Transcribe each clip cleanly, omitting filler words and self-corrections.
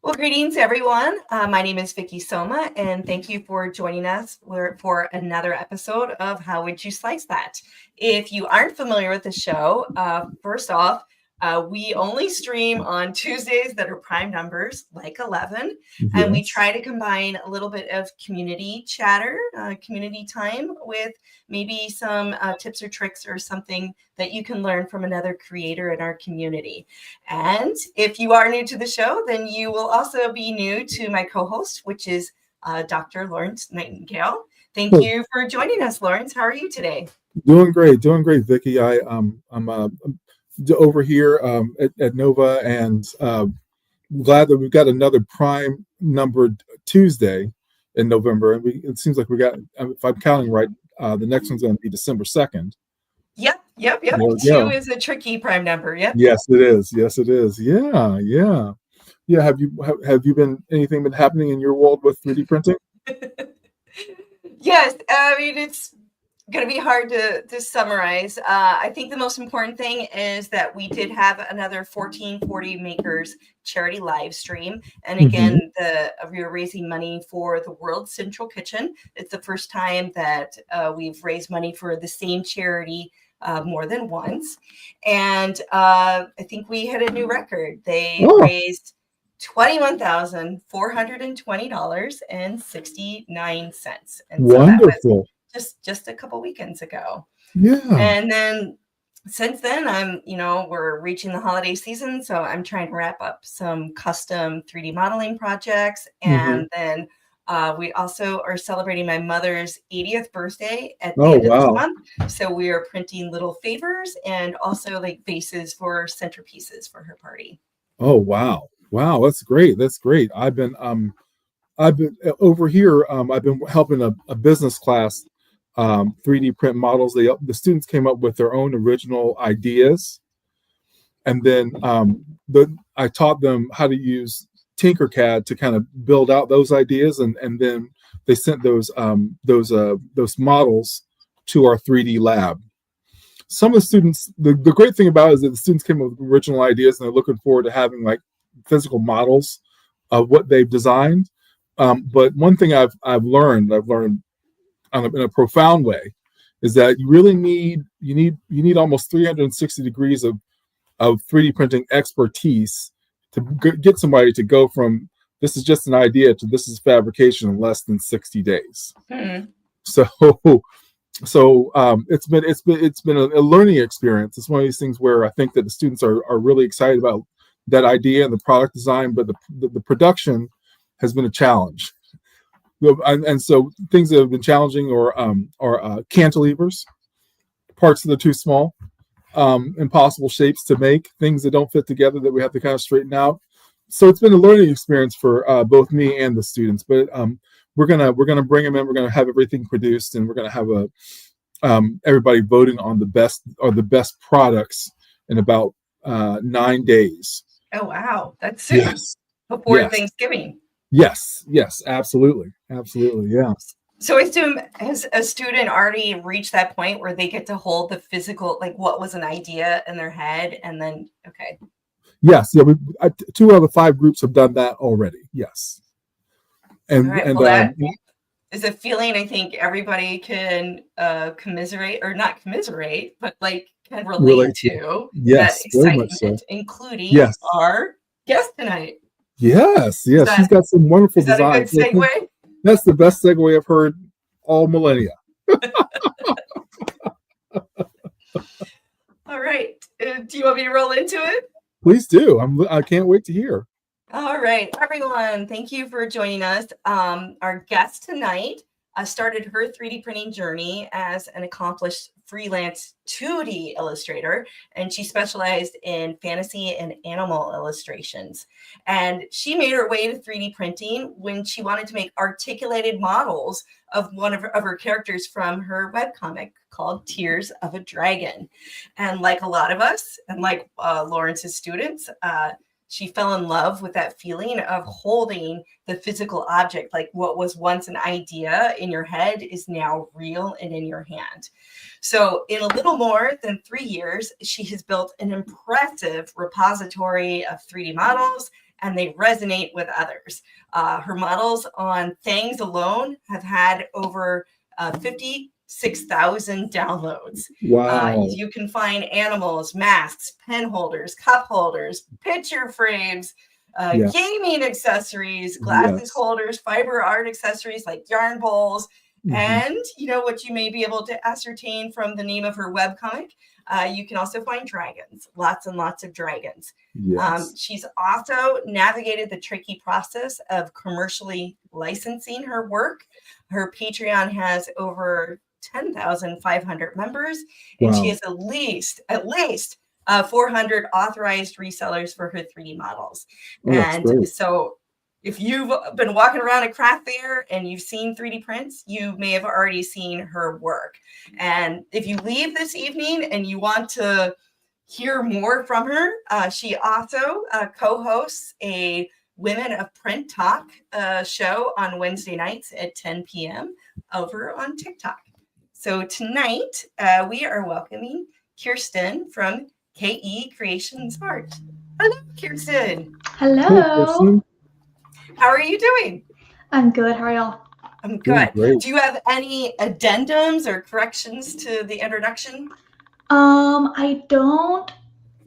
Well, greetings, everyone. My name is Vicky Soma, and thank you for joining us for another episode of How Would You Slice That? If you aren't familiar with the show, first off, we only stream on Tuesdays that are prime numbers, like 11, and we try to combine a little bit of community chatter, community time with maybe some tips or tricks or something that you can learn from another creator in our community. And if you are new to the show, then you will also be new to my co-host, which is Dr. Lawrence Nightingale. Thank you for joining us, Lawrence. How are you today? Doing great, Vicky. I'm over here at Nova, and glad that we've got another prime numbered Tuesday in November. And it seems like we got, if I'm counting right, the next one's going to be December 2nd. Yep. 2 is a tricky prime number. Yep. Yes, it is. Yeah. Have you anything been happening in your world with 3D printing? Yes. I mean, it's going to be hard to summarize. I think the most important thing is that we did have another 1440 Makers charity live stream. And again, we are raising money for the World Central Kitchen. It's the first time that we've raised money for the same charity more than once. And I think we hit a new record. They raised $21,420.69. And so wonderful. That was just a couple weekends ago. Yeah. And then since then, we're reaching the holiday season. So I'm trying to wrap up some custom 3D modeling projects. And then we also are celebrating my mother's 80th birthday at the end of this month. So we are printing little favors and also like vases for centerpieces for her party. Oh, wow. That's great. I've been over here. I've been helping a business class 3D print models. The students came up with their own original ideas, and then I taught them how to use Tinkercad to kind of build out those ideas, and then they sent those models to our 3D lab. Some of the students, the great thing about it is that the students came up with original ideas, and they're looking forward to having like physical models of what they've designed. But one thing I've learned in a profound way is that you really need almost 360 degrees of 3D printing expertise to get somebody to go from this is just an idea to this is fabrication in less than 60 days. So it's been a learning experience. It's one of these things where I think that the students are really excited about that idea and the product design, but the production has been a challenge. And so things that have been challenging are cantilevers, parts that are too small, impossible shapes to make, things that don't fit together that we have to kind of straighten out. So it's been a learning experience for both me and the students. But we're gonna bring them in. We're gonna have everything produced, and we're gonna have everybody voting on the best products in about 9 days. Oh wow, that's soon. Yes. Before Thanksgiving. Yes, absolutely, yeah. So I assume, has a student already reached that point where they get to hold the physical, like what was an idea in their head, and then Yes, yeah. 2 out of the 5 groups have done that already. Yes, and that is a feeling I think everybody can commiserate, or not commiserate, but like can relate to. Yes, that excitement, so. Including our guest tonight. Yes, she's got some wonderful designs. Is that a good segue? That's the best segue I've heard all millennia. All right. Do you want me to roll into it? Please do. I can't wait to hear. All right, everyone. Thank you for joining us. Our guest tonight started her 3D printing journey as an accomplished freelance 2D illustrator, and she specialized in fantasy and animal illustrations. And she made her way to 3D printing when she wanted to make articulated models of one of her characters from her webcomic called Tears of a Dragon. And like a lot of us, and like Lawrence's students, She fell in love with that feeling of holding the physical object, like what was once an idea in your head is now real and in your hand. So in a little more than 3 years, she has built an impressive repository of 3D models, and they resonate with others. Her models on Thangs alone have had over 56,000 downloads. Wow. You can find animals, masks, pen holders, cup holders, picture frames, Yes. gaming accessories, glasses holders, fiber art accessories like yarn bowls. And what you may be able to ascertain from the name of her webcomic, you can also find dragons, lots and lots of dragons. Yes. She's also navigated the tricky process of commercially licensing her work. Her Patreon has over 10,500 members, and she has at least 400 authorized resellers for her 3D models. And so if you've been walking around a craft fair and you've seen 3D prints, you may have already seen her work. And if you leave this evening and you want to hear more from her, she also co-hosts a Women of Print Talk show on Wednesday nights at 10 p.m. over on TikTok. So tonight we are welcoming Kirsten from Kekreations Art. Hello, Kirsten. Hello. How are you doing? I'm good. How are y'all? I'm good. Do you have any addendums or corrections to the introduction? I don't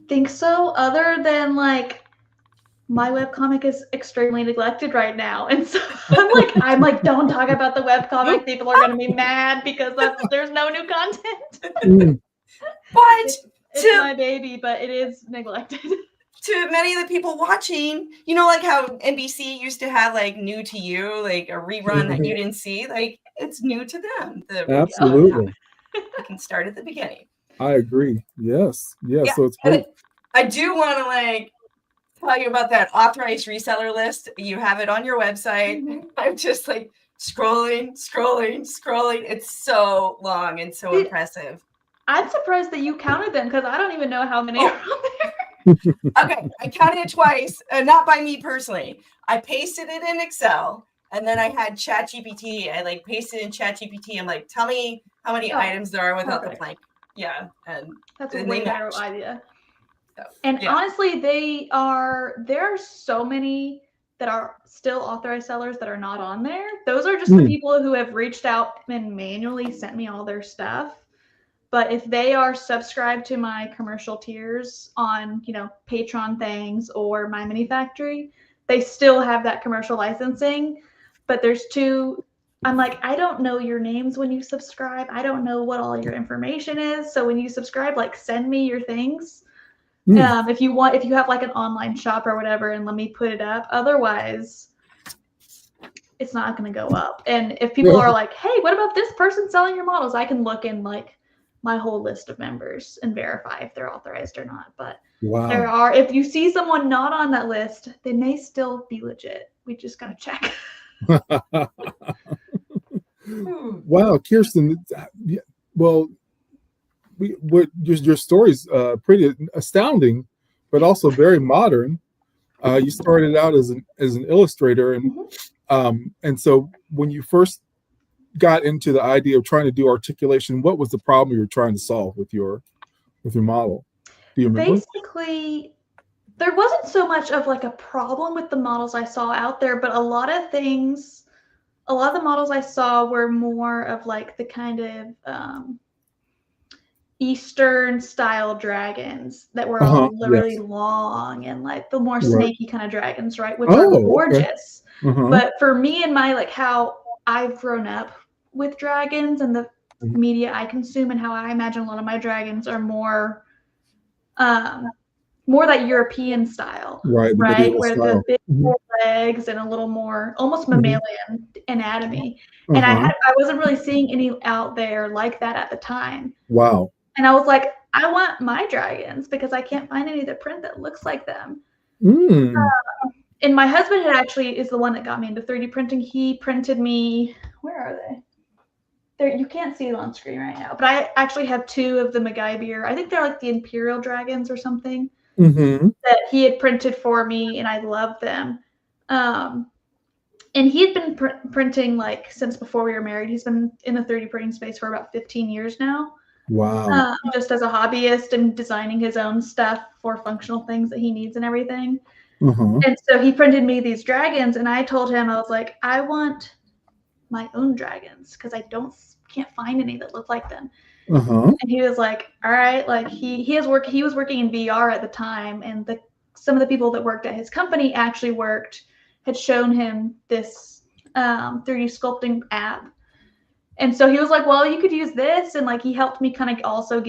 think so, other than like my webcomic is extremely neglected right now. And so I'm like, don't talk about the webcomic. People are gonna be mad because there's no new content. But it's my baby, but it is neglected. To many of the people watching, like how NBC used to have like New to You, like a rerun that you didn't see, like it's new to them. Absolutely. You can start at the beginning. I agree. Yes. Yeah. So it's great. I do want to tell you about that authorized reseller list. You have it on your website. I'm just scrolling. It's so long and so impressive. I'm surprised that you counted them because I don't even know how many are on there. Okay, I counted it twice, not by me personally. I pasted it in Excel, and then I had ChatGPT. I pasted in ChatGPT. I'm like, tell me how many items there are without the blank. Yeah, and that's a way better idea. So, and honestly, there are so many that are still authorized sellers that are not on there. Those are just the people who have reached out and manually sent me all their stuff. But if they are subscribed to my commercial tiers on, Patreon Thangs or MyMiniFactory, they still have that commercial licensing. But there's two. I'm like, I don't know your names when you subscribe. I don't know what all your information is. So when you subscribe, send me your things. If you have an online shop or whatever, and let me put it up. Otherwise, it's not going to go up. And if people are like, hey, what about this person selling your models? I can look in my whole list of members and verify if they're authorized or not. But if you see someone not on that list, they may still be legit. We just got to check. Wow, Kirsten. Well, your story's pretty astounding, but also very modern. You started out as an illustrator, and so when you first got into the idea of trying to do articulation, what was the problem you were trying to solve with your model? Do you remember? Basically, there wasn't so much of a problem with the models I saw out there, but a lot of the models I saw were more of the kind of Eastern style dragons that were all really long and the more snaky kind of dragons, right? Which are gorgeous. Okay. But for me and my how I've grown up with dragons and the media I consume and how I imagine a lot of my dragons are more that European style, right? Where the big legs and a little more almost mammalian anatomy. And I wasn't really seeing any out there like that at the time. Wow. And I was like, I want my dragons because I can't find any that print that looks like them. And my husband is the one that got me into 3D printing. He printed me, where are they? There, you can't see it on screen right now, but I actually have two of the MacGyver. I think they're the Imperial dragons or something. that he had printed for me, and I loved them. And he had been printing like since before we were married. He's been in the 3D printing space for about 15 years now. Wow. Just as a hobbyist and designing his own stuff for functional things that he needs and everything. And so he printed me these dragons, and I told him, I was like, I want my own dragons because I can't find any that look like them. And he was like, all right. Like he was working in VR at the time, and some of the people that worked at his company actually had shown him this 3D sculpting app. And so he was like, well, you could use this. And like, he helped me kind of also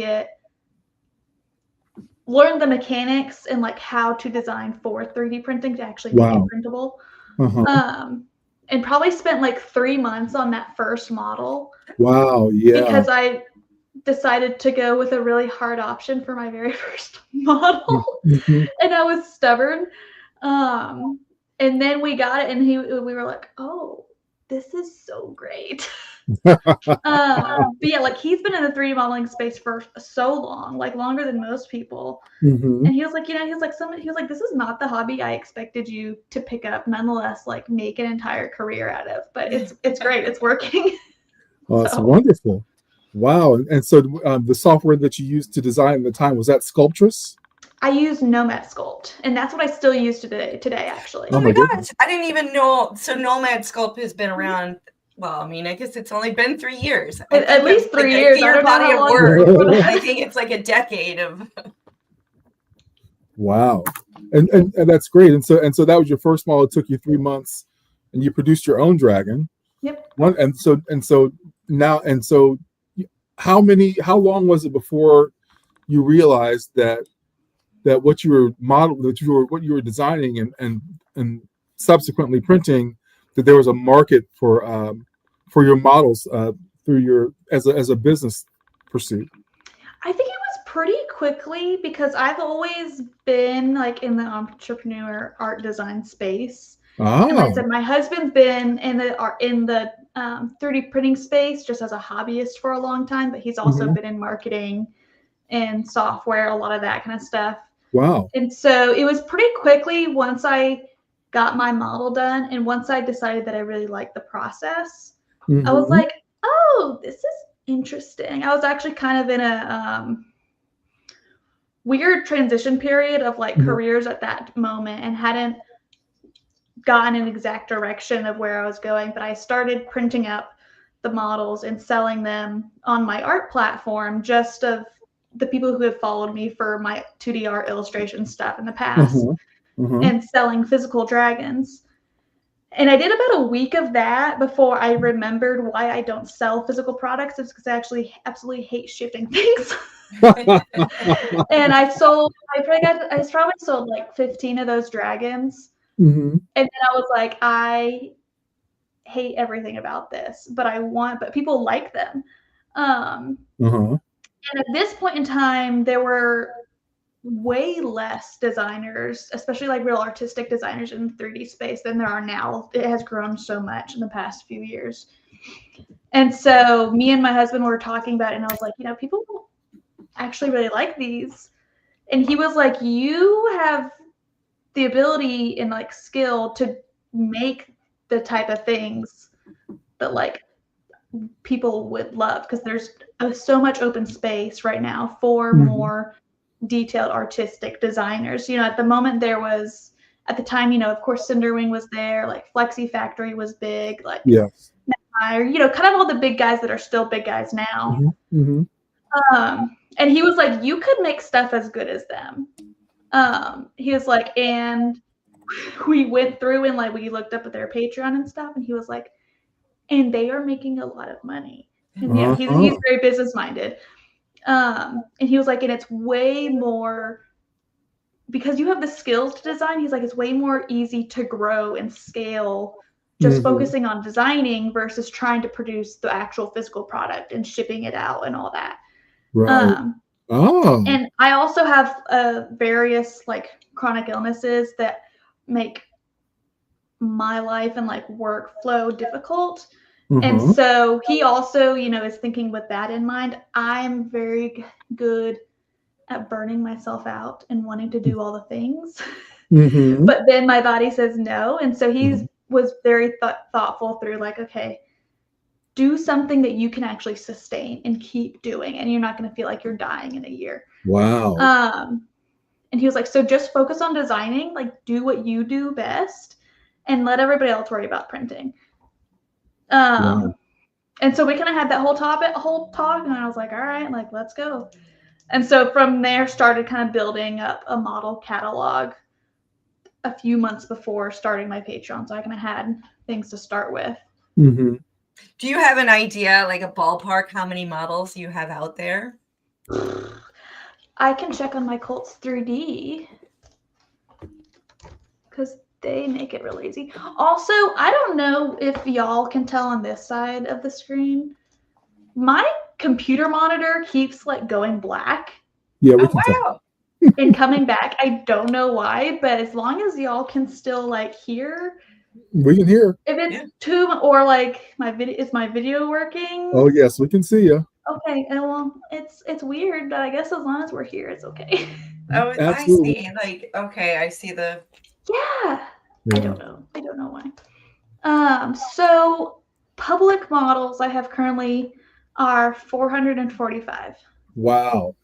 learn the mechanics and like how to design for 3D printing to actually make it printable. And probably spent like 3 months on that first model. Wow. Yeah. Because I decided to go with a really hard option for my very first model. And I was stubborn. And then we got it, and we were like, oh, this is so great. But yeah, like he's been in the 3D modeling space for so long, like longer than most people. And he was like, he was like, this is not the hobby I expected you to pick up, nonetheless, like make an entire career out of. But it's great. It's working. Oh, that's wonderful. Wow. And so the software that you used to design at the time, was that Sculptress? I use Nomad Sculpt, and that's what I still use today actually. Oh my gosh, I didn't even know. So Nomad Sculpt has been around. Well, I mean, I guess it's only been 3 years. At least 3 years. I don't know how long. I think it's like a decade of. Wow, and that's great. And so that was your first model. It took you 3 months, and you produced your own dragon. Yep. How long was it before you realized that what you were designing and subsequently printing, that there was a market for your models as a business pursuit? I think it was pretty quickly, because I've always been like in the entrepreneur art design space. And like I said, my husband's been in the 3D printing space just as a hobbyist for a long time, but he's also been in marketing and software, a lot of that kind of stuff. Wow. And so it was pretty quickly once I got my model done, and once I decided that I really liked the process, I was like, oh, this is interesting. I was actually kind of in a weird transition period of like careers at that moment, and hadn't gotten an exact direction of where I was going, but I started printing up the models and selling them on my art platform, just of the people who have followed me for my 2D art illustration stuff in the past, and selling physical dragons. And I did about a week of that before I remembered why I don't sell physical products. It's because I actually absolutely hate shipping things. And I probably sold like 15 of those dragons. And then I was like, I hate everything about this, but people like them. And at this point in time, there were way less designers, especially like real artistic designers in the 3D space, than there are now. It has grown so much in the past few years. And so me and my husband were talking about it, and I was like, people actually really like these. And he was like, you have the ability and like skill to make the type of things that like people would love, because there's so much open space right now for more detailed artistic designers. At the moment at the time, of course, Cinderwing was there, like MyMiniFactory was big, like kind of all the big guys that are still big guys now. And he was like, you could make stuff as good as them. He was like, and we went through and like we looked up at their Patreon and stuff, and he was like, and they are making a lot of money. And he's very business minded. And he was like, and it's way more, because you have the skills to design, he's like, it's way more easy to grow and scale just focusing on designing versus trying to produce the actual physical product and shipping it out and all that. And I also have various like chronic illnesses that make my life and like workflow difficult. And so he also, is thinking with that in mind. I'm very good at burning myself out and wanting to do all the things. Mm-hmm. But then my body says no. And so he was very thoughtful through like, okay, do something that you can actually sustain and keep doing, and you're not going to feel like you're dying in a year. Wow. And he was like, so just focus on designing, like do what you do best and let everybody else worry about printing. Wow. And so we kind of had that whole talk, and I was like, all right, like, let's go. And so from there started kind of building up a model catalog a few months before starting my Patreon. So I kind of had things to start with. Mm-hmm. Do you have an idea, like a ballpark, how many models you have out there? I can check on my Colts 3D because they make it really easy. Also, I don't know if y'all can tell on this side of the screen. My computer monitor keeps like going black. Yeah, we Oh, can tell. wow. And coming back. I don't know why, but as long as y'all can still like hear. We can hear. If it's too, or like is my video working? Oh yes, we can see you. Okay, and well, it's weird, but I guess as long as we're here, it's okay. Oh, Absolutely. I see. Like, okay, I see the. Yeah. I don't know why. So public models I have currently are 445. Wow.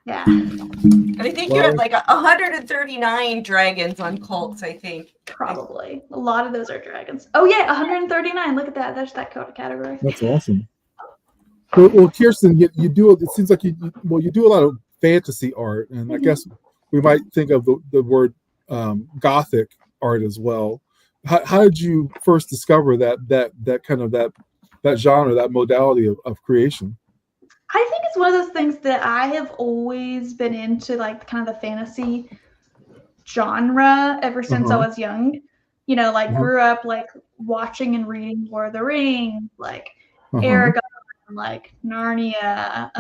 Yeah. I think you have like 139 dragons on Colts, I think. Probably. A lot of those are dragons. Oh yeah, 139. Look at that. There's that category. That's awesome. Well, Kirsten, you do. It seems like you do a lot of fantasy art, and I guess we might think of the word Gothic art as well. How did you first discover that kind of that genre, that modality of creation? I think it's one of those things that I have always been into, like kind of the fantasy genre ever since I was young. You know, like grew up like watching and reading Lord of the Rings, like Aragon, like Narnia,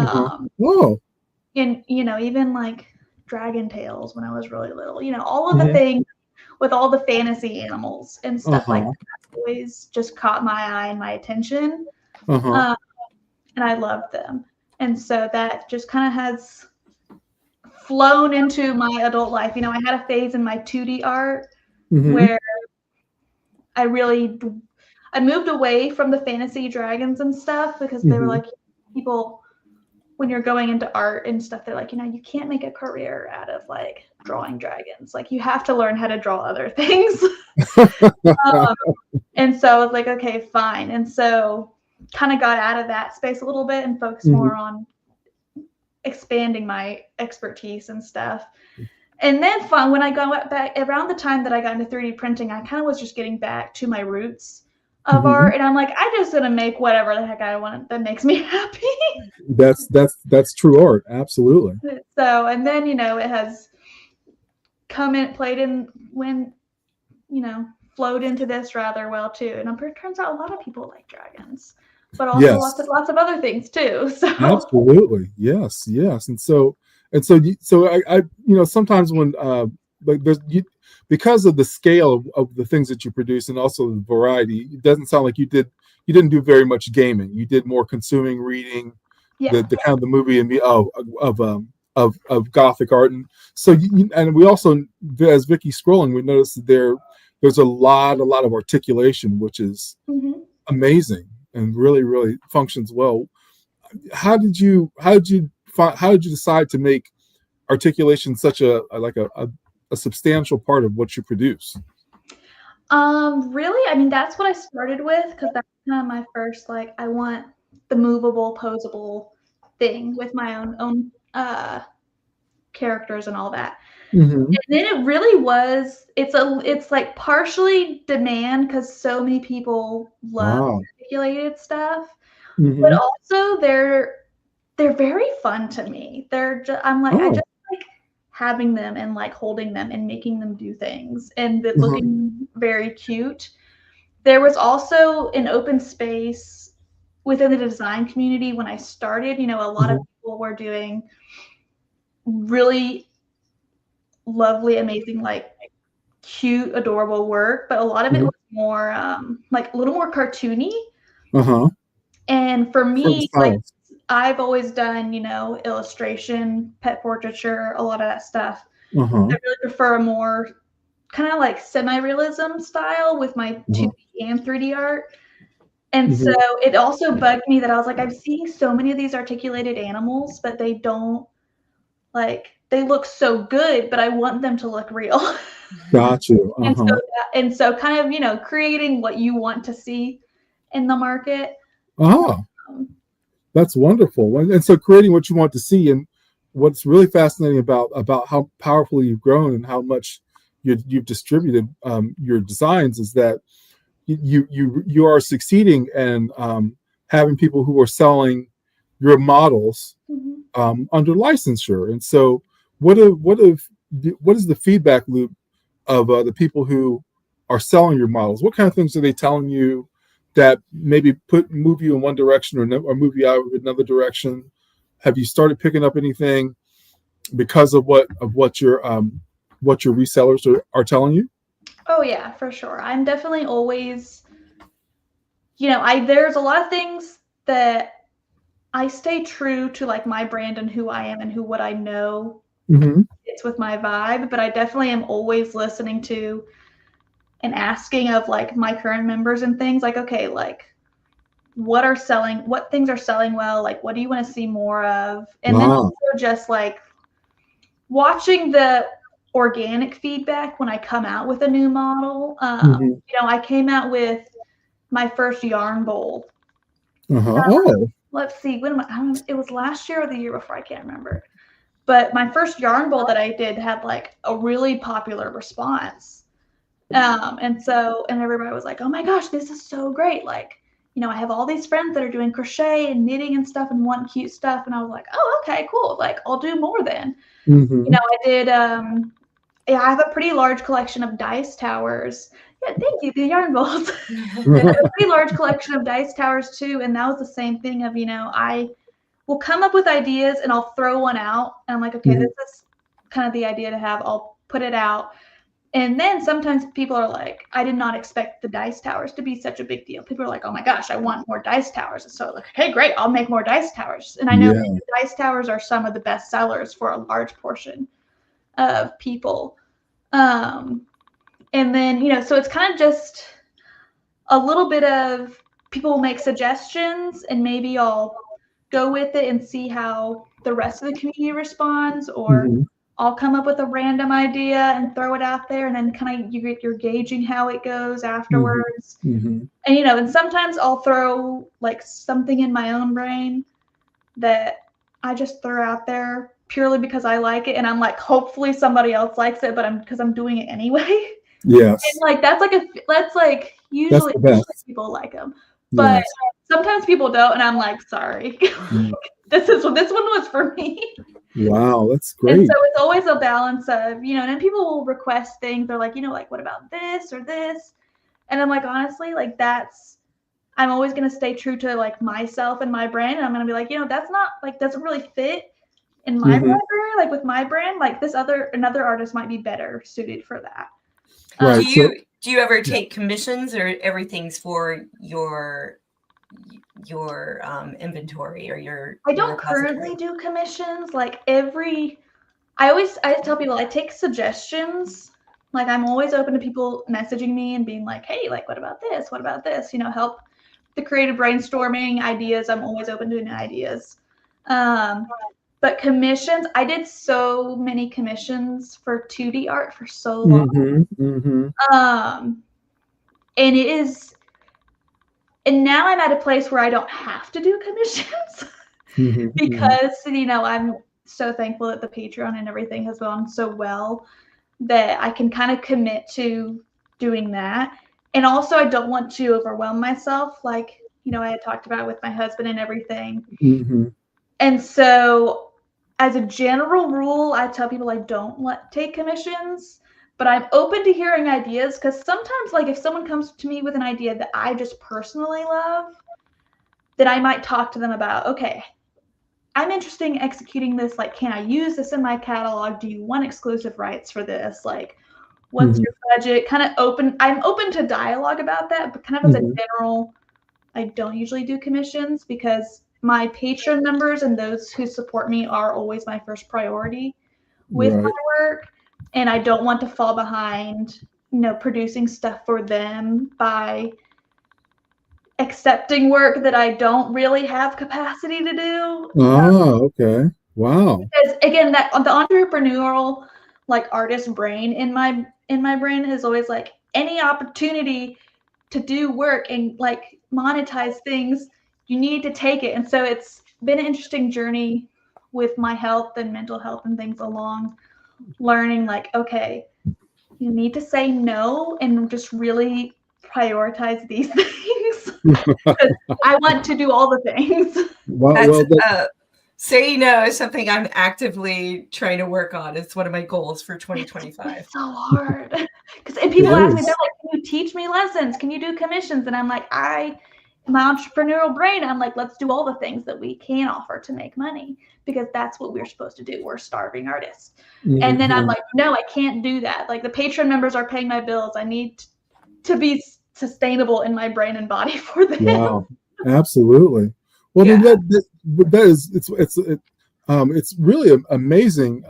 and you know, even like Dragon Tales when I was really little. You know, all of the things with all the fantasy animals and stuff like that always just caught my eye and my attention, and I loved them. And so that just kind of has flown into my adult life. You know, I had a phase in my 2D art where I moved away from the fantasy dragons and stuff because they were like, people, when you're going into art and stuff, they're like, you know, you can't make a career out of like drawing dragons. Like you have to learn how to draw other things. And so I was like, okay, fine. And so kind of got out of that space a little bit and focused more on expanding my expertise and stuff. And then when I got back around the time that I got into 3D printing, I kind of was just getting back to my roots of art. And I'm like, I just gonna make whatever the heck I want that makes me happy. That's true art. Absolutely. So, and then, you know, it has played in when, you know, flowed into this rather well too. And it turns out a lot of people like dragons, but also lots of other things too. So absolutely, yes. And so I you know, sometimes when like because of the scale of the things that you produce and also the variety, it doesn't sound like you didn't do very much gaming. You did more consuming, reading, the kind of the movie and of Gothic art. And so and we also, as Vicky's scrolling, we noticed that there's a lot of articulation, which is amazing and really functions well. How did you decide to make articulation such a substantial part of what you produce? Really, I mean, that's what I started with because that's kind of my first, like, I want the movable, posable thing with my own characters and all that. And then it really was, it's like partially demand because so many people love articulated stuff, but also they're very fun to me. I'm like, I just like having them and like holding them and making them do things and looking very cute. There was also an open space within the design community when I started. You know, a lot of people were doing really lovely, amazing, like cute, adorable work, but a lot of it was more like a little more cartoony. And for me, like I've always done, illustration, pet portraiture, a lot of that stuff. Uh-huh. I really prefer a more kind of like semi-realism style with my 2D and 3D art. And so it also bugged me that I was like, I'm seeing so many of these articulated animals, but they don't they look so good, but I want them to look real. Got you. And so kind of, creating what you want to see in the market. That's wonderful. And so creating what you want to see, and what's really fascinating about how powerfully you've grown and how much you've distributed your designs is that you are succeeding and having people who are selling your models under licensure. And so what is the feedback loop of the people who are selling your models? What kind of things are they telling you that maybe move you in one direction or move you out of another direction? Have you started picking up anything because of what your resellers are telling you? Oh yeah, for sure. I'm definitely always, there's a lot of things that I stay true to, like my brand and who I am and what I know fits with my vibe, but I definitely am always listening to and asking of like my current members and things like, okay, like what things are selling well, like what do you want to see more of? And then also just like watching the organic feedback when I come out with a new model. I came out with my first yarn bowl. Let's see, it was last year or the year before, I can't remember. But my first yarn bowl that I did had like a really popular response. And everybody was like, oh my gosh, this is so great. Like, I have all these friends that are doing crochet and knitting and stuff and want cute stuff. And I was like, oh, okay, cool. Like, I'll do more then. I did, I have a pretty large collection of dice towers. Yeah, thank you, the yarn bowls. I have a pretty large collection of dice towers too. And that was the same thing of, I will come up with ideas and I'll throw one out. And I'm like, okay, this is kind of the idea to have. I'll put it out. And then sometimes people are like, I did not expect the dice towers to be such a big deal. People are like, oh my gosh, I want more dice towers. So like, okay, great, I'll make more dice towers. And I know that dice towers are some of the best sellers for a large portion of people. And then, so it's kind of just a little bit of people will make suggestions and maybe I'll go with it and see how the rest of the community responds, or I'll come up with a random idea and throw it out there, and then kind of you're gauging how it goes afterwards. And and sometimes I'll throw like something in my own brain that I just throw out there purely because I like it, and I'm like, hopefully somebody else likes it, but because I'm doing it anyway. Yes. And like that's usually people like them, but sometimes people don't, and I'm like, sorry. This one was for me. Wow, that's great. And so it's always a balance of, and then people will request things. They're like, like, what about this or this? And I'm like, honestly, like I'm always going to stay true to like myself and my brand. And I'm going to be like, that's not like, doesn't really fit in my library. Like with my brand, like another artist might be better suited for that. Right. Do you ever take commissions, or everything's for your inventory or your? I don't currently do commissions. Like I tell people I take suggestions. Like I'm always open to people messaging me and being like, hey, like what about this? What about this? Help the creative brainstorming ideas. I'm always open to new ideas. But commissions, I did so many commissions for 2D art for so long. And it is. And now I'm at a place where I don't have to do commissions because, I'm so thankful that the Patreon and everything has gone so well that I can kind of commit to doing that. And also I don't want to overwhelm myself. Like, I had talked about with my husband and everything. And so as a general rule, I tell people I don't take commissions. But I'm open to hearing ideas because sometimes, like, if someone comes to me with an idea that I just personally love, then I might talk to them about, okay, I'm interested in executing this. Like, can I use this in my catalog? Do you want exclusive rights for this? Like, what's your budget? Kind of open. I'm open to dialogue about that, but kind of as a general, I don't usually do commissions because my patron members and those who support me are always my first priority with my work. And I don't want to fall behind, producing stuff for them by accepting work that I don't really have capacity to do. Oh, okay. Wow. Because again, that the entrepreneurial artist brain in my brain is always like, any opportunity to do work and monetize things, you need to take it. And so it's been an interesting journey with my health and mental health and things along, learning okay, you need to say no and just really prioritize these things. I want to do all the things. Saying no is something I'm actively trying to work on. It's one of my goals for 2025. It's so hard. And people ask me, they're like, can you teach me lessons? Can you do commissions? And I'm like, my entrepreneurial brain, I'm like, let's do all the things that we can offer to make money, because that's what we're supposed to do. We're starving artists. Mm-hmm. And then I'm like, no, I can't do that. The patron members are paying my bills. I need to be sustainable in my brain and body for them. Wow, absolutely. Well, yeah. It's really amazing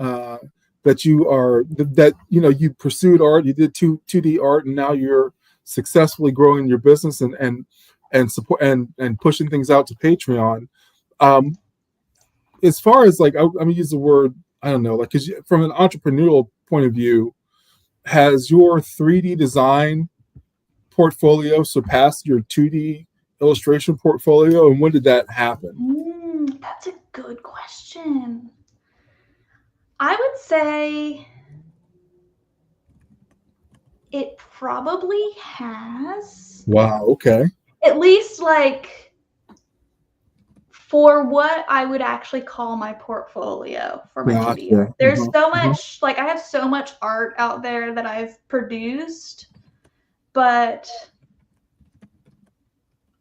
that you pursued art, you did 2D art, and now you're successfully growing your business and support and pushing things out to Patreon. As far as I'm gonna use the word, I don't know, because from an entrepreneurial point of view, has your 3D design portfolio surpassed your 2D illustration portfolio, and when did that happen? That's a good question. I would say it probably has. Wow, okay. At least for what I would actually call my portfolio for my 2D. There's so much, I have so much art out there that I've produced, but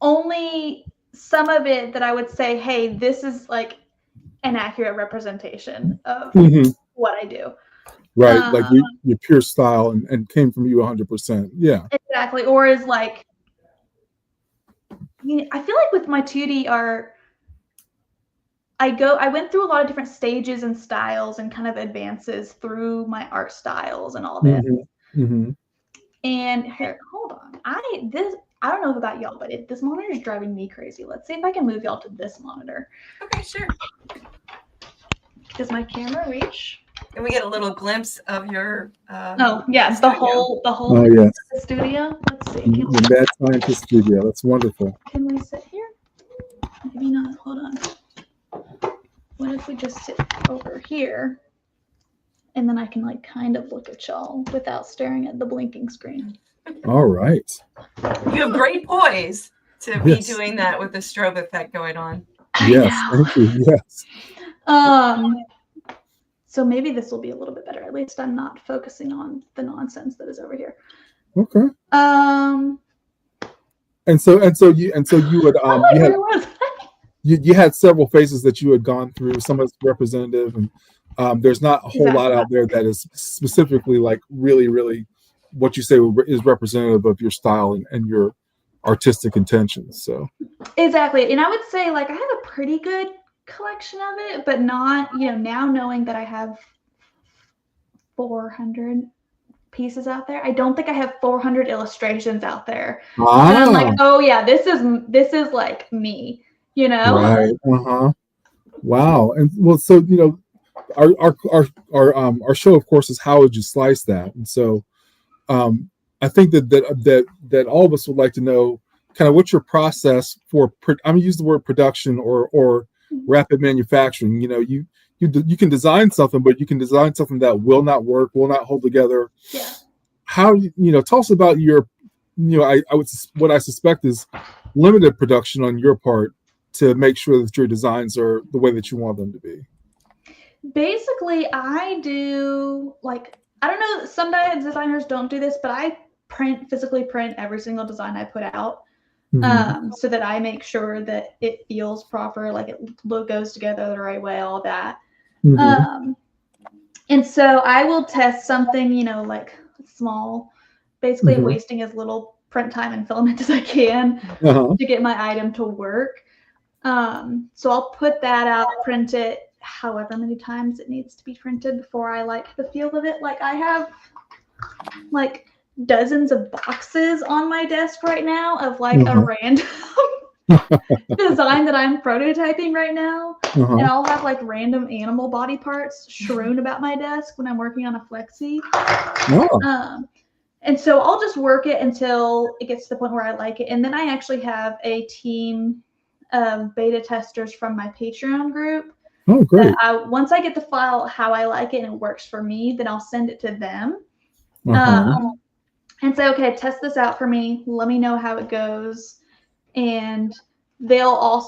only some of it that I would say, hey, this is an accurate representation of what I do. Right, your pure style and came from you 100%. Yeah. Exactly. Or is I feel with my 2D art, I went through a lot of different stages and styles and kind of advances through my art styles and all this. Mm-hmm. And here, hold on. I don't know about y'all, but this monitor is driving me crazy. Let's see if I can move y'all to this monitor. Okay, sure. Does my camera reach? And we get a little glimpse of your the whole studio. Let's see. The Mad Scientist studio. That's wonderful. Can we sit here? Maybe not. Hold on. What if we just sit over here? And then I can kind of look at y'all without staring at the blinking screen. All right. You have great poise to be doing that with the strobe effect going on. Yes, thank you. Yes. So maybe this will be a little bit better. At least I'm not focusing on the nonsense that is over here. Okay. And so you would you had several phases that you had gone through. Some of it's representative, and there's not a whole lot out there that is specifically really, really what you say is representative of your style and your artistic intentions. So exactly. And I would say I have a pretty good collection of it, but not, now knowing that I have 400 pieces out there, I don't think I have 400 illustrations out there. And I'm like, oh yeah, this is me, Right. Wow. And well, so our show, of course, is How Would You Slice That? And so I think that all of us would like to know kind of what's your process for, I'm going to use the word production or rapid manufacturing. You can design something, but you can design something that will not work, will not hold together. Yeah. How, tell us about your, what I suspect is limited production on your part to make sure that your designs are the way that you want them to be. Basically, I do I don't know, some designers don't do this, but I physically print every single design I put out. So that I make sure that it feels proper, it goes together the right way, all that. And so I will test something, small, basically wasting as little print time and filament as I can to get my item to work. So I'll put that out, print it however many times it needs to be printed before I like the feel of it. Like I have like dozens of boxes on my desk right now of like a random design that I'm prototyping right now. And I'll have like random animal body parts strewn about my desk when I'm working on a flexi. And so I'll just work it until it gets to the point where I like it. And then I actually have a team of beta testers from my Patreon group. Oh, great. Once I get the file how I like it and it works for me, then I'll send it to them. And say, okay, test this out for me. Let me know how it goes. And they'll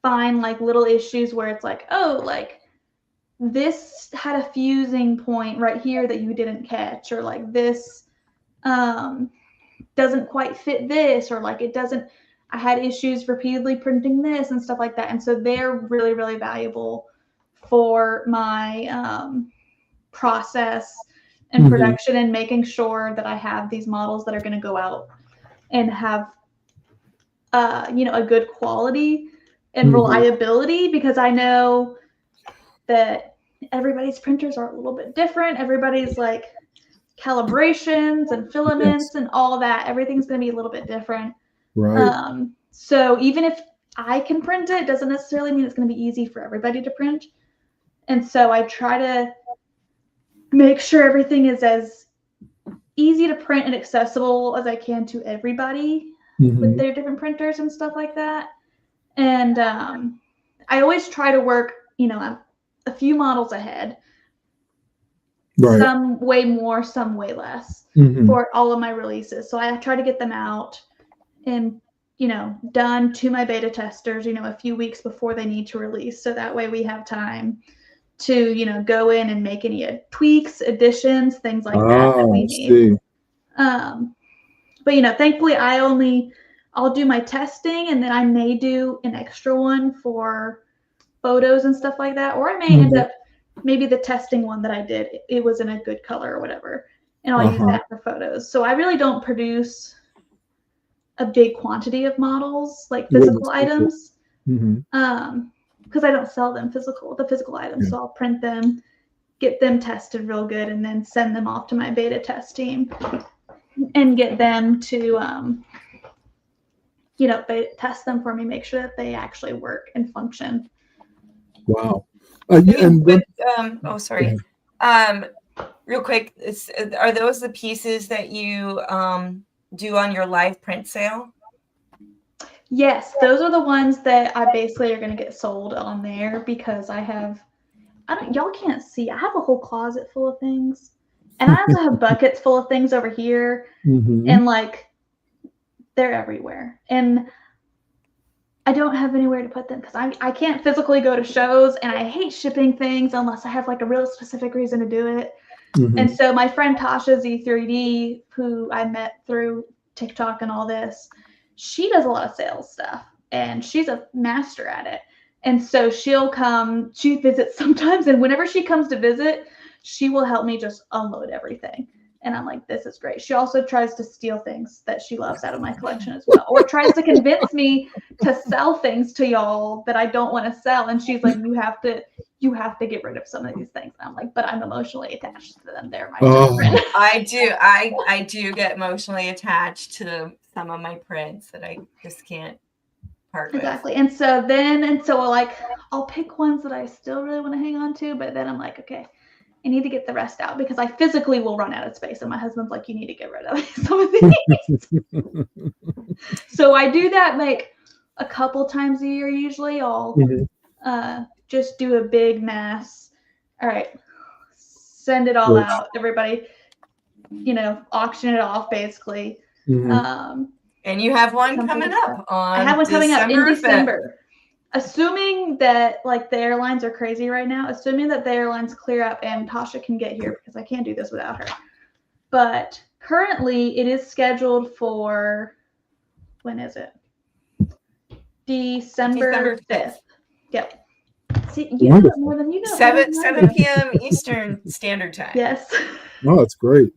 find like little issues where it's like, oh, like this had a fusing point right here that you didn't catch, or like this doesn't quite fit this, or like I had issues repeatedly printing this and stuff like that. And so they're really, really valuable for my process and production and making sure that I have these models that are going to go out and have a good quality and reliability, because I know that everybody's printers are a little bit different. Everybody's like calibrations and filaments and all that. Everything's going to be a little bit different. Right. So even if I can print it, doesn't necessarily mean it's going to be easy for everybody to print. And so I try to make sure everything is as easy to print and accessible as I can to everybody with their different printers and stuff like that. And I always try to work, a few models ahead. Right. Some way more, some way less for all of my releases. So I try to get them out and, done to my beta testers, a few weeks before they need to release. So that way we have time to, go in and make any tweaks, additions, things like that we need. But, thankfully I'll do my testing, and then I may do an extra one for photos and stuff like that. Or I may end up, maybe the testing one that I did, it was in a good color or whatever, and I'll use that for photos. So I really don't produce a big quantity of models, like physical items, because I don't sell them the physical items. So I'll print them, get them tested real good, and then send them off to my beta test team and get them to, they test them for me, make sure that they actually work and function. Wow. Sorry. Real quick, are those the pieces that you do on your live print sale? Yes, those are the ones that I basically are going to get sold on there, because y'all can't see, I have a whole closet full of things, and I also have buckets full of things over here, and like they're everywhere, and I don't have anywhere to put them because I can't physically go to shows, and I hate shipping things unless I have like a real specific reason to do it. And so my friend Tasha Z3D, who I met through TikTok and all this, she does a lot of sales stuff, and she's a master at it. And so she visits sometimes, and whenever she comes to visit, she will help me just unload everything. And I'm like, this is great. She also tries to steal things that she loves out of my collection as well, or tries to convince me to sell things to y'all that I don't want to sell. And she's like, you have to get rid of some of these things. And I'm like, but I'm emotionally attached to them. They're my children. I do get emotionally attached to some of my prints that I just can't part with. Exactly. And so I'll pick ones that I still really want to hang on to, but then I'm like, okay, I need to get the rest out because I physically will run out of space. And my husband's like, you need to get rid of some of these. So I do that like a couple times a year. Usually I'll just do a big mass. All right, send it all out. Everybody, auction it off basically. And you have one coming up on I have one coming up in December. 5th. Assuming that like the airlines are crazy right now, assuming that the airlines clear up and Tasha can get here, because I can't do this without her. But currently it is scheduled for, when is it? December 5th. Yep. See, you know more than you know. 7 p.m. Eastern Standard Time. Yes. Oh, that's great.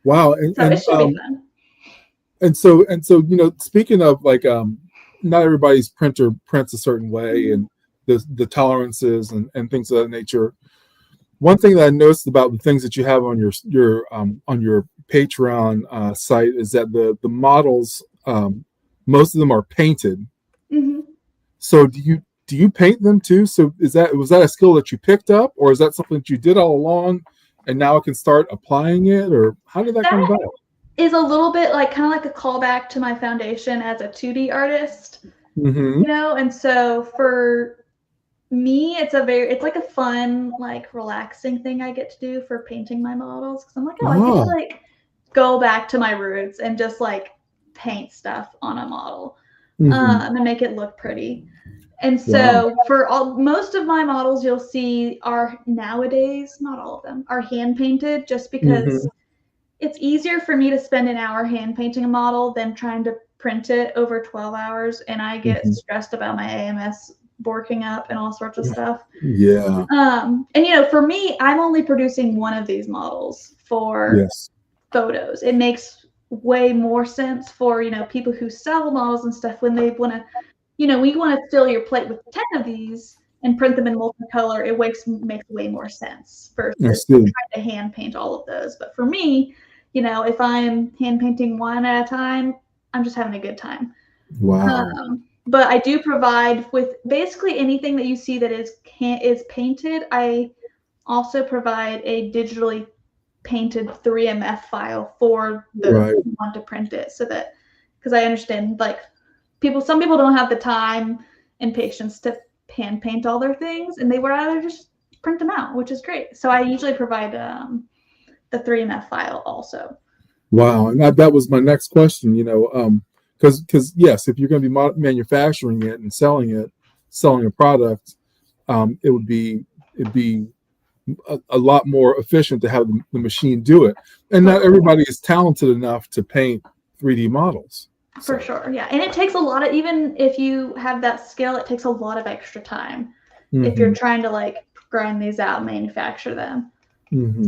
Wow. So it should be fun. And so, speaking of like not everybody's printer prints a certain way, and the tolerances and things of that nature. One thing that I noticed about the things that you have on your Patreon site is that the models, most of them are painted. Mm-hmm. So do you paint them too? So was that a skill that you picked up, or is that something that you did all along and now I can start applying it, or how did that come about? Is a little bit like kind of like a callback to my foundation as a 2D artist, Mm-hmm. and so for me, it's like a fun, like relaxing thing I get to do for painting my models, because I'm like, I get to like go back to my roots and just like paint stuff on a model, and make it look pretty. And so for most of my models, you'll see are nowadays, not all of them, are hand painted, just because it's easier for me to spend an hour hand painting a model than trying to print it over 12 hours. And I get stressed about my AMS borking up and all sorts of stuff. Yeah. And for me, I'm only producing one of these models for photos. It makes way more sense for, people who sell models and stuff when they want to, we want to fill your plate with 10 of these and print them in multicolor. It makes way more sense versus trying to hand paint all of those. But for me, if I'm hand painting one at a time, I'm just having a good time. Wow. But I do provide with basically anything that you see that is painted. I also provide a digitally painted 3MF file for the who want to print it, so that, because I understand like some people don't have the time and patience to hand paint all their things, and they would rather just print them out, which is great. So I usually provide the 3MF file also. Wow, and that was my next question. Because yes, if you're going to be manufacturing it and selling a product, it'd be a lot more efficient to have the machine do it. And not everybody is talented enough to paint 3D models. For sure, yeah. And it takes a lot of, even if you have that skill, it takes a lot of extra time if you're trying to like grind these out and manufacture them.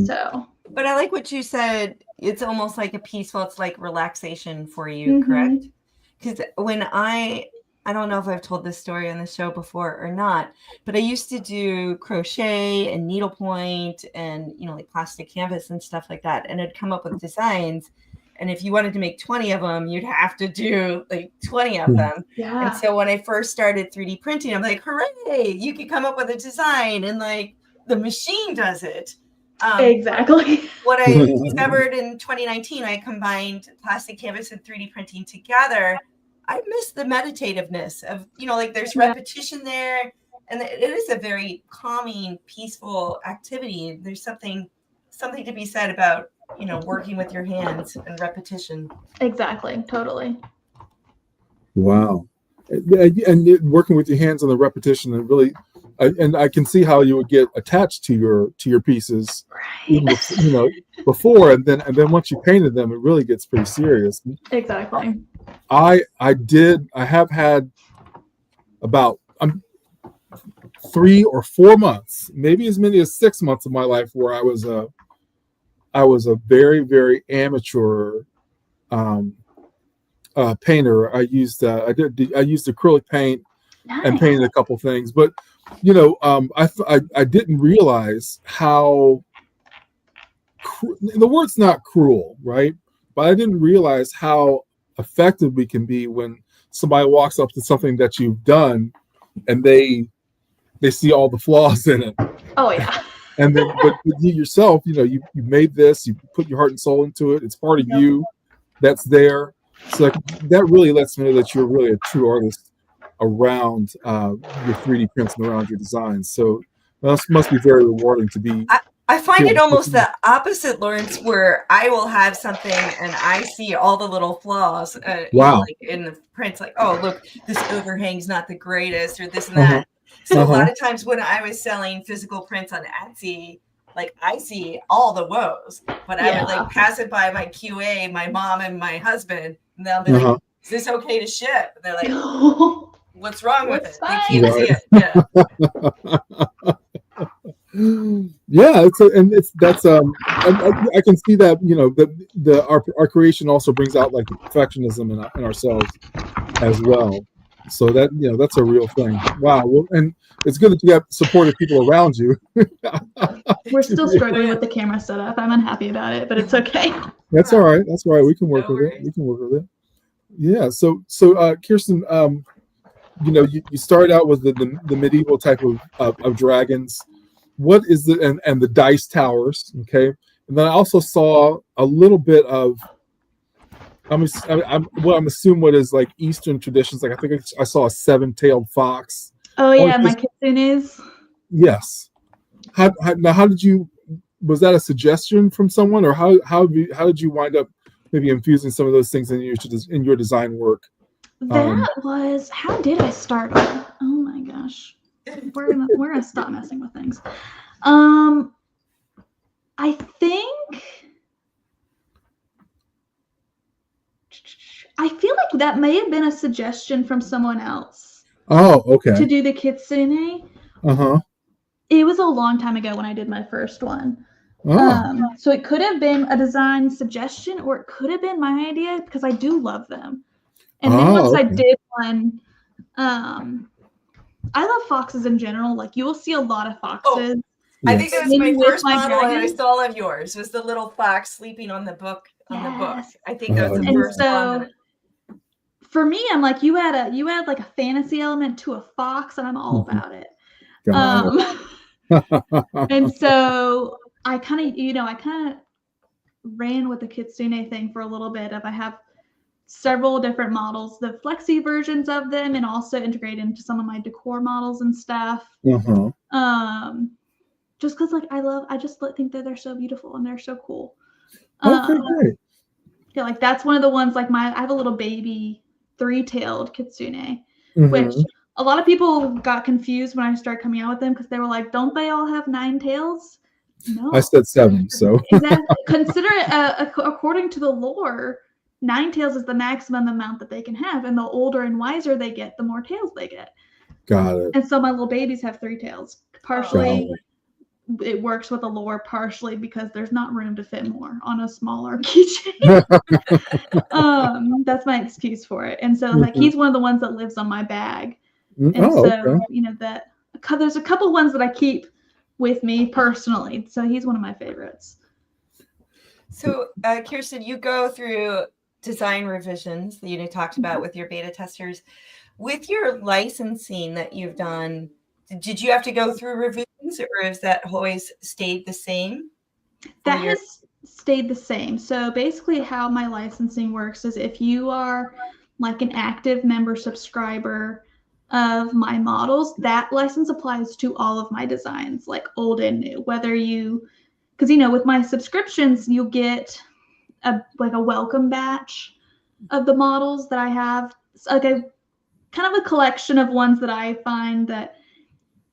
So. But I like what you said. It's almost like it's like relaxation for you, correct? Because when I don't know if I've told this story on the show before or not, but I used to do crochet and needlepoint and, like plastic canvas and stuff like that. And I'd come up with designs. And if you wanted to make 20 of them, you'd have to do like 20 of them. Yeah. And so when I first started 3D printing, I'm like, hooray, you can come up with a design and like the machine does it. Exactly. What I discovered in 2019, I combined plastic canvas and 3D printing together. I miss the meditativeness of, like there's repetition there, and it is a very calming, peaceful activity. There's something to be said about, working with your hands and repetition. Exactly. Totally. Wow. And working with your hands on the repetition, and really, and I can see how you would get attached to your pieces, even before, and then once you painted them, it really gets pretty serious. Exactly. I have had about 3 or 4 months, maybe as many as 6 months of my life where I was a very, very amateur painter. I used acrylic paint and painted a couple things, but I didn't realize how the word's not cruel, right? But I didn't realize how effective we can be when somebody walks up to something that you've done and they see all the flaws in it. Oh yeah. And then, but you yourself, you made this, you put your heart and soul into it. It's part of you that's there. So that really lets me know that you're really a true artist around your 3D prints and around your designs. So that must be very rewarding to be. I find it almost the opposite, Lawrence, where I will have something and I see all the little flaws like in the prints, like, oh, look, this overhang's not the greatest, or this and that. So a lot of times when I was selling physical prints on Etsy, like I see all the woes, but I would like pass it by my QA, my mom and my husband, and they'll be like, is this okay to ship? And they're like, what's wrong with it? They can't see it. Yeah. I can see that our creation also brings out like the perfectionism in ourselves as well. So that, that's a real thing. Wow. Well, and it's good that you have supportive people around you. We're still struggling with the camera setup. I'm unhappy about it, but it's okay. That's all right. That's all right. We can work No with it. worries. We can work with it. Yeah. So Kirsten, you started out with the medieval type of dragons. What is the and the dice towers? Okay. And then I also saw a little bit of I'm assuming what is like Eastern traditions. Like I think I saw a 7-tailed fox. Oh yeah, my kitsunes. Yes. How did you? Was that a suggestion from someone, or how did you wind up maybe infusing some of those things in your design work? That was, how did I start on? Oh my gosh. We're gonna stop messing with things. I feel like that may have been a suggestion from someone else. Oh, okay. To do the kitsune. Uh-huh. It was a long time ago when I did my first one. So it could have been a design suggestion, or it could have been my idea, because I do love them. And then once I did one, I love foxes in general. Like, you will see a lot of foxes. I think that was my first model, and I still have yours. It was the little fox sleeping on the book. I think that was the first one. For me, I'm like, you add like a fantasy element to a fox, and I'm all about it. And so I kind of ran with the kitsune thing for a little bit. I have several different models, the flexi versions of them, and also integrate into some of my decor models and stuff. Just because, like, I just think that they're so beautiful and they're so cool. Okay, great. Yeah, like that's one of the ones. Like I have a little baby 3-tailed kitsune, which a lot of people got confused when I started coming out with them, because they were like, "Don't they all have 9 tails?" No, I said 7. So exactly. Consider it according to the lore, 9 tails is the maximum amount that they can have, and the older and wiser they get, the more tails they get. Got it. And so my little babies have 3 tails. Partially, it works with the lore, partially because there's not room to fit more on a smaller keychain. That's my excuse for it. And so, like, he's one of the ones that lives on my bag. And that there's a couple ones that I keep with me personally. So he's one of my favorites. So, Kirsten, you go through design revisions that you talked about with your beta testers. With your licensing that you've done, did you have to go through revisions, or has that always stayed the same? That has stayed the same. So basically how my licensing works is, if you are like an active member subscriber of my models, that license applies to all of my designs, like old and new. Whether because with my subscriptions, you'll get a welcome batch of the models that I have. It's like a kind of a collection of ones that I find that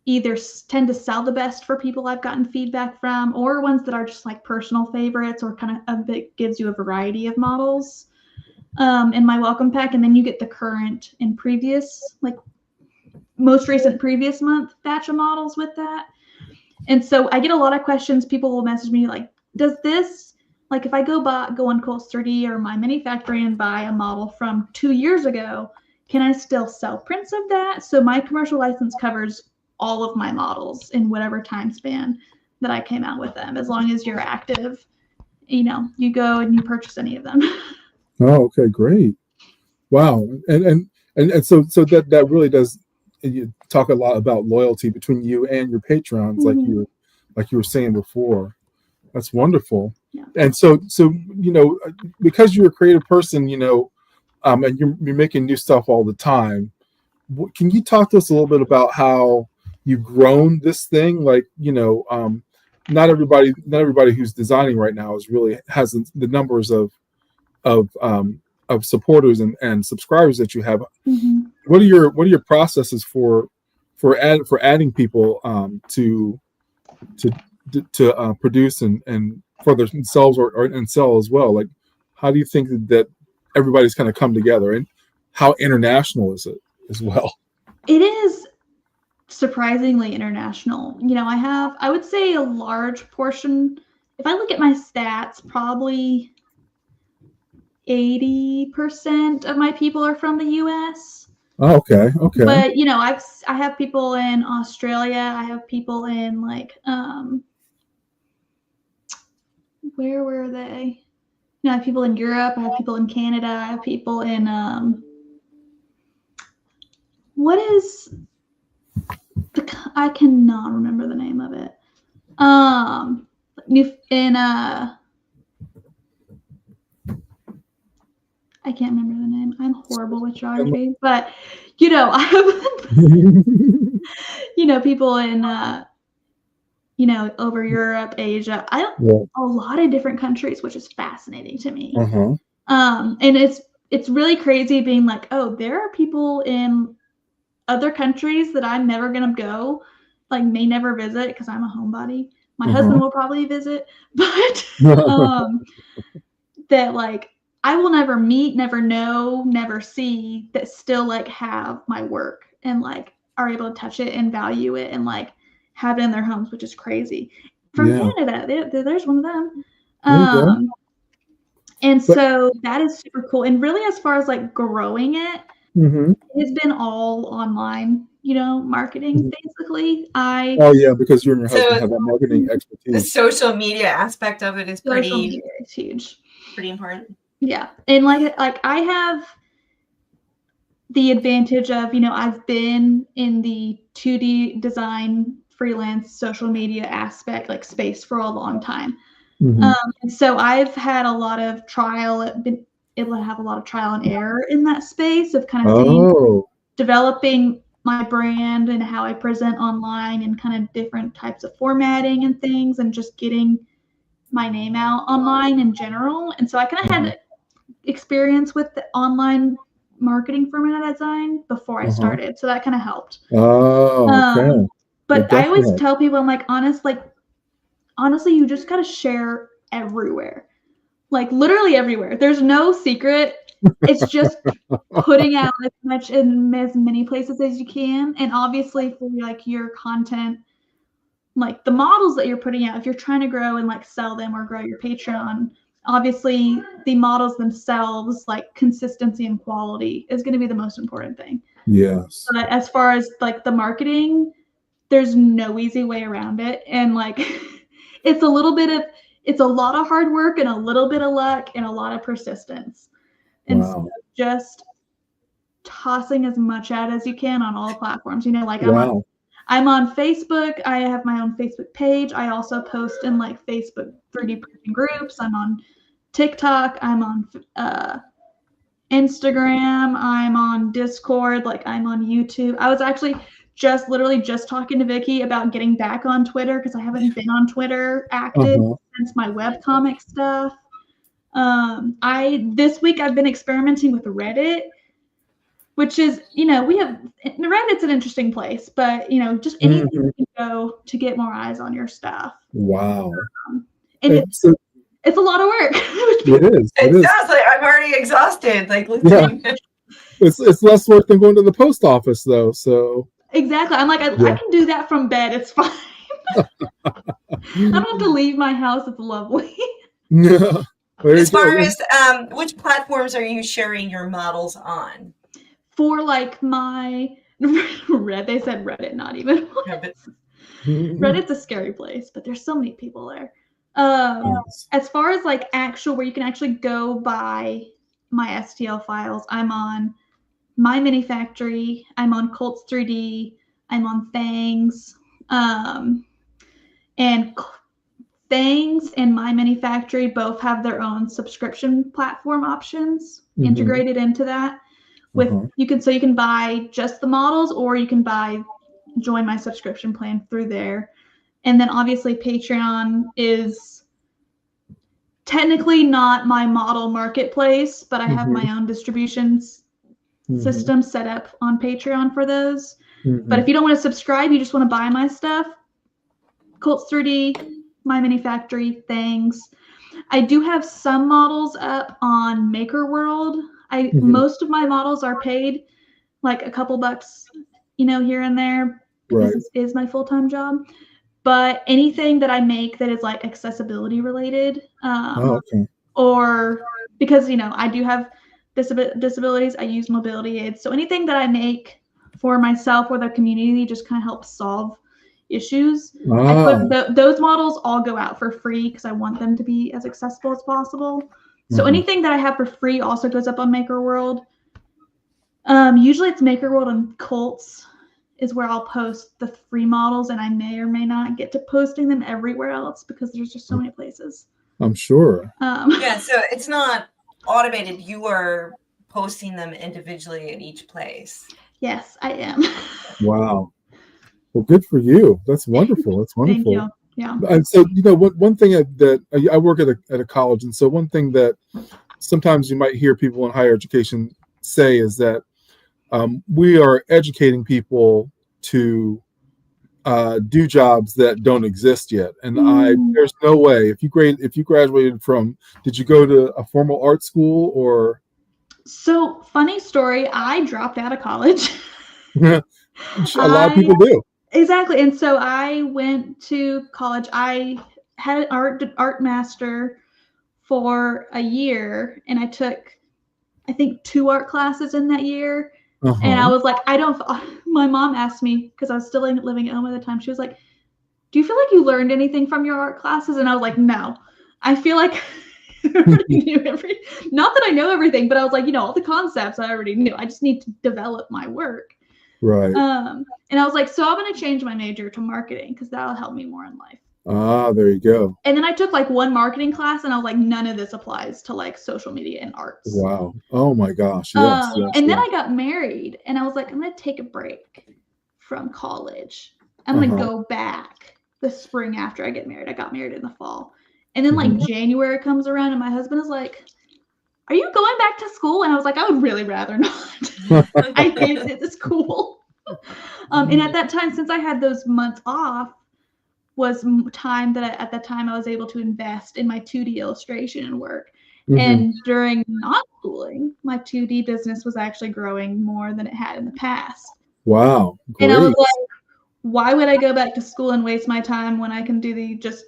either tend to sell the best for people I've gotten feedback from, or ones that are just like personal favorites, or kind of that gives you a variety of models in my welcome pack. And then you get the current and previous, like most recent previous month batch of models with that. And so I get a lot of questions. People will message me like, does this, like if I go on Kohl's 3D or MyMiniFactory and buy a model from 2 years ago, can I still sell prints of that? So my commercial license covers all of my models in whatever time span that I came out with them, as long as you're active, you go and you purchase any of them. Oh, okay, great. Wow. And so that really does, you talk a lot about loyalty between you and your patrons, like you were saying before. That's wonderful. Yeah. And so because you're a creative person, and you're making new stuff all the time, can you talk to us a little bit about how you've grown this thing? Like, not everybody who's designing right now has the numbers of supporters and subscribers that you have. What are your processes for adding people to produce and for themselves and sell as well? Like, how do you think that everybody's kind of come together, and how international is it as well? It is surprisingly international. I would say a large portion, if I look at my stats, probably 80% of my people are from the US. Oh, okay. Okay. But you know, I have people in Australia. I have people in like where were they? You know, I have people in Europe. I have people in Canada. I have people in what is I cannot remember the name of it. In I can't remember the name. I'm horrible with geography, but you know, I have you know, people in you know, over Europe, Asia. A lot of different countries, which is fascinating to me. And it's really crazy being like, oh, there are people in other countries that I'm never gonna go, like may never visit because I'm a homebody. My husband will probably visit, but that like I will never meet, never know, never see that still like have my work and like are able to touch it and value it and like have it in their homes, which is crazy. From Canada, there's one of them. And so that is super cool. And really, as far as like growing it, it's been all online, you know, marketing basically. Oh yeah, because you and your husband have that marketing expertise. The social media aspect of it is pretty huge. Pretty important. Yeah. And like I have the advantage of, you know, I've been in the 2D design freelance social media aspect, like space for a long time. And so I've had a lot of been able to have a lot of trial and error in that space of kind of seeing, developing my brand and how I present online and kind of different types of formatting and things and just getting my name out online in general. And so I kind of had experience with the online marketing for Minute Design before I started. So that kind of helped. But I always tell people, I'm like, honestly, you just got to share everywhere. Like literally everywhere. There's no secret. It's just putting out as much in as many places as you can. And obviously for like your content, like the models that you're putting out, if you're trying to grow and like sell them or grow your Patreon, obviously the models themselves, like consistency and quality is going to be the most important thing. Yes. But as far as like the marketing, there's no easy way around it. And like it's a lot of hard work and a little bit of luck and a lot of persistence. And so just tossing as much out as you can on all platforms. You know, like I'm on Facebook. I have my own Facebook page. I also post in like Facebook 3D printing groups. I'm on TikTok. I'm on Instagram. I'm on Discord. Like I'm on YouTube. I was actually literally just talking to Vicky about getting back on Twitter because I haven't been on Twitter active since my webcomic stuff. This week I've been experimenting with Reddit, which is, you know, Reddit's an interesting place, but you know, just anything you can go to get more eyes on your stuff. Wow. And it's a lot of work. It is. Like I'm already exhausted. Like listening. Yeah. It's less work than going to the post office though. So exactly. I'm like, I can do that from bed. It's fine. I don't have to leave my house. It's lovely. Yeah. As far as which platforms are you sharing your models on? For like my they said Reddit, not even Reddit's a scary place, but there's so many people there. As far as like where you can actually go buy my STL files, I'm on MyMiniFactory, I'm on Cults 3D, I'm on Thangs, and Thangs and MyMiniFactory both have their own subscription platform options integrated into that. You can buy just the models, or you can join my subscription plan through there. And then obviously Patreon is technically not my model marketplace, but I have my own distribution system set up on Patreon for those. But if you don't want to subscribe, you just want to buy my stuff, Cults 3D, MyMiniFactory, Thangs. I do have some models up on Maker World. Most of my models are paid, like a couple bucks, you know, here and there, because this is my full-time job. But anything that I make that is like accessibility related, or because, you know, I do have disabilities, I use mobility aids. So anything that I make for myself or the community just kind of helps solve issues. Those models all go out for free because I want them to be as accessible as possible. So anything that I have for free also goes up on MakerWorld. Usually it's MakerWorld and Colts is where I'll post the free models, and I may or may not get to posting them everywhere else because there's just so many places. I'm sure. Yeah, so it's not automated. You are posting them individually at each place. Yes, I am. Wow. Well, good for you. That's wonderful. That's wonderful. Thank you. Yeah. And so, one thing that I work at a college, and so one thing that sometimes you might hear people in higher education say is that we are educating people to do jobs that don't exist yet. And there's no way, if you graduated from, did you go to a formal art school or? So funny story, I dropped out of college. A lot of people do. Exactly. And so I went to college. I had an art master for a year, and I took, I think, 2 art classes in that year. And I was like, my mom asked me, because I was still living at home at the time, she was like, do you feel like you learned anything from your art classes? And I was like, no, I feel like I already knew not that I know everything, but I was like, all the concepts I already knew. I just need to develop my work. Right. And I was like, so I'm going to change my major to marketing because that'll help me more in life. Ah, there you go. And then I took like 1 marketing class, and I was like, none of this applies to like social media and arts. Wow. Oh my gosh. Yes. And then I got married, and I was like, I'm going to take a break from college. I'm going to go back the spring after I get married. I got married in the fall. And then like January comes around, and my husband is like, are you going back to school? And I was like, I would really rather not. I hated it. It's cool. And at that time, since I had those months off, was time that at that time I was able to invest in my 2D illustration and work. And during not schooling, my 2D business was actually growing more than it had in the past. Wow. Great. And I was like, why would I go back to school and waste my time when I can just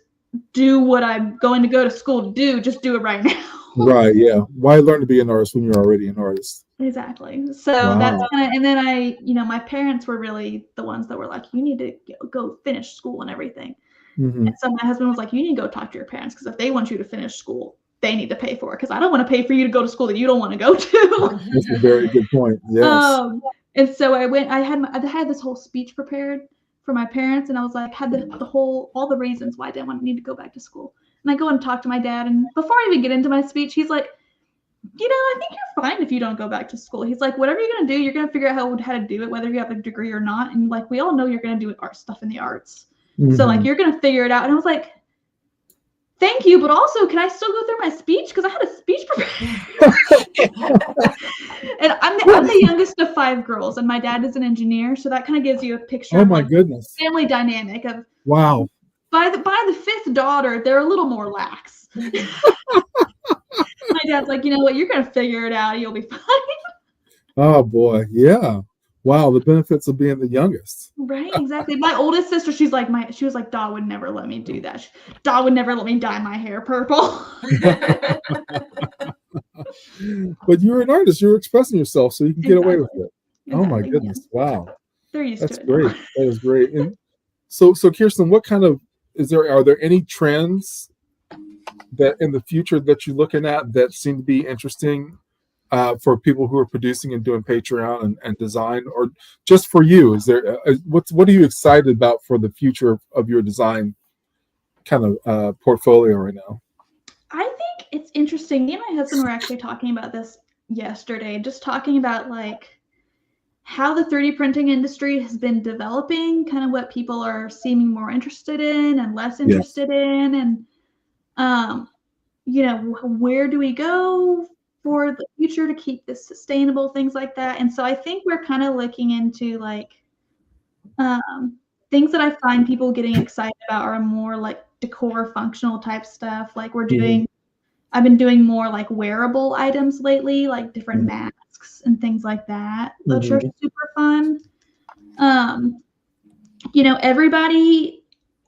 do what I'm going to go to school to do? Just do it right now. Right. Yeah. Why learn to be an artist when you're already an artist? Exactly. So that's kind of, and then my parents were really the ones that were like, you need to go finish school and everything. And so my husband was like, you need to go talk to your parents, because if they want you to finish school, they need to pay for it, because I don't want to pay for you to go to school that you don't want to go to. That's a very good point. Yes. And so I had this whole speech prepared for my parents, and I was like, had all the reasons why I didn't need to go back to school. And I go and talk to my dad, and before I even get into my speech, he's like, I think you're fine if you don't go back to school. He's like, whatever you're going to do, you're going to figure out how to do it, whether you have a degree or not. And like, we all know you're going to do art stuff in the arts. So like, you're going to figure it out. And I was like, thank you. But also, can I still go through my speech? Because I had a speech prepared. And I'm the youngest of 5 girls, and my dad is an engineer. So that kind of gives you a picture of my goodness, family dynamic of, wow. By the 5th daughter, they're a little more lax. My dad's like, you know what? You're going to figure it out. You'll be fine. Oh, boy. Yeah. Wow. The benefits of being the youngest. Right. Exactly. My oldest sister, she was like, Daw would never let me do that. Daw would never let me dye my hair purple. But you're an artist. You're expressing yourself, so you can get away with it. Exactly. Oh, my goodness. Yeah. Wow. They're used That's to it. Great. That is great. And so Kirsten, what kind of, are there any trends that in the future that you're looking at that seem to be interesting for people who are producing and doing Patreon and design, or just for you? Is there what are you excited about for the future of your design kind of portfolio right now? I think it's interesting. Me and my husband were actually talking about this yesterday, just talking about like how the 3D printing industry has been developing, kind of what people are seeming more interested in and less interested in, and where do we go for the future to keep this sustainable, things like that. And so I think we're kind of looking into like things that I find people getting excited about are more like decor functional type stuff. Like I've been doing more like wearable items lately, like different masks and things like that, which are super fun. Everybody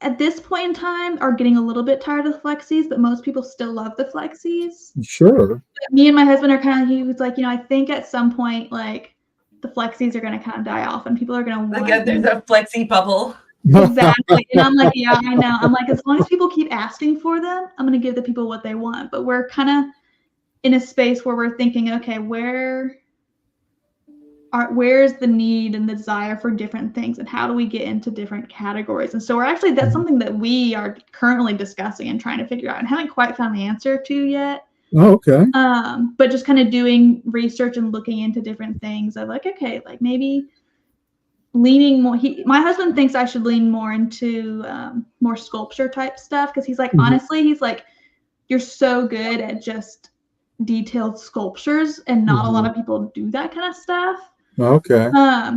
at this point in time are getting a little bit tired of the flexies, but most people still love the flexies. Sure. me and my husband are kind of, he was like, I think at some point, like, the flexies are going to kind of die off and people are going to want. There's a flexi bubble. Exactly. And I'm like, yeah, I know. I'm like, as long as people keep asking for them, I'm going to give the people what they want. But we're kind of in a space where we're thinking, okay, where's the need and the desire for different things, and how do we get into different categories? And so that's something that we are currently discussing and trying to figure out and haven't quite found the answer to yet. Oh, okay. But just kind of doing research and looking into different things of like, okay, like maybe leaning more. My husband thinks I should lean more into more sculpture type stuff, because he's like, honestly, he's like, you're so good at just detailed sculptures, and not a lot of people do that kind of stuff. Okay.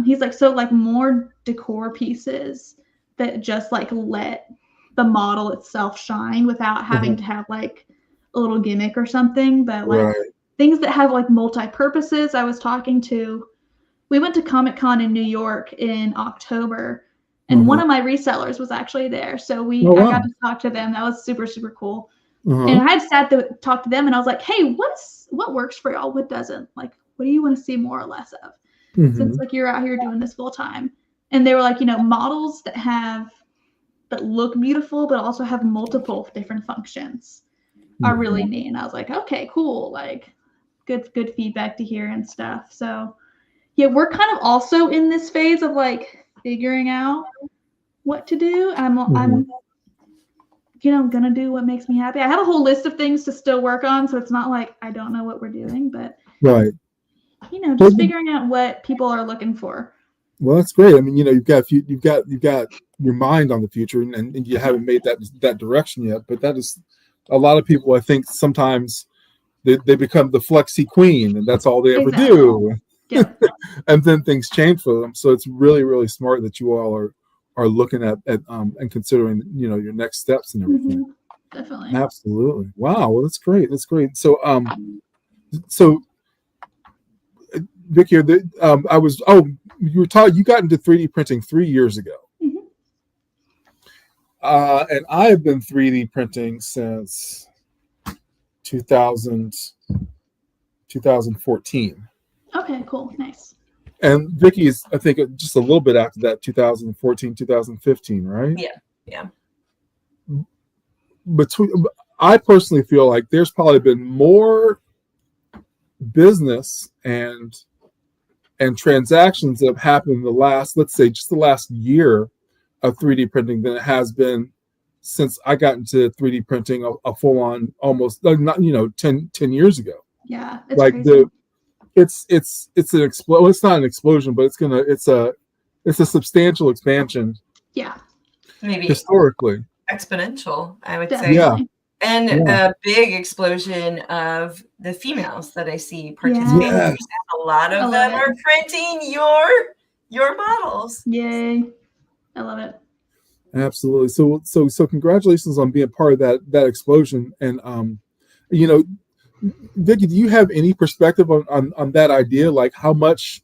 He's like, so like more decor pieces that just like let the model itself shine without having to have like a little gimmick or something, but like things that have like multi-purposes. We went to Comic-Con in New York in October, and one of my resellers was actually there. So I got to talk to them. That was super, super cool. And I had sat there, talked to them, and I was like, hey, what works for y'all? What doesn't? Like, what do you want to see more or less of? Since like you're out here doing this full time. And they were like, models that look beautiful, but also have multiple different functions are really neat. And I was like, okay, cool. Like good feedback to hear and stuff. So yeah, we're kind of also in this phase of like figuring out what to do. I'm gonna do what makes me happy. I have a whole list of things to still work on, so it's not like I don't know what we're doing, but just figuring out what people are looking for. Well, that's great. I mean, you've got your mind on the future, and you haven't made that direction yet. But that is a lot of people. I think sometimes they become the flexi queen, and that's all they ever do. Yeah. And then things change for them. So it's really, really smart that you all are looking at and considering your next steps and everything. Definitely. Absolutely. Wow. Well, that's great. So Vicky, you got into 3D printing 3 years ago. And I have been 3D printing since 2014. Okay, cool. Nice. And Vicky's, I think, just a little bit after that, 2014, 2015, right? Yeah. I personally feel like there's probably been more business and transactions that have happened in the last year of 3D printing than it has been since I got into 3D printing a full-on almost 10 years ago. Yeah, it's like crazy. It's an explosion. It's not an explosion, but it's a substantial expansion. Yeah, maybe historically exponential, I would Definitely. say. Yeah. And a big explosion of the females that I see participating. Yes. A lot of them are printing your models. Yay. I love it. Absolutely. So congratulations on being part of that explosion. And Vicky, do you have any perspective on that idea? Like how much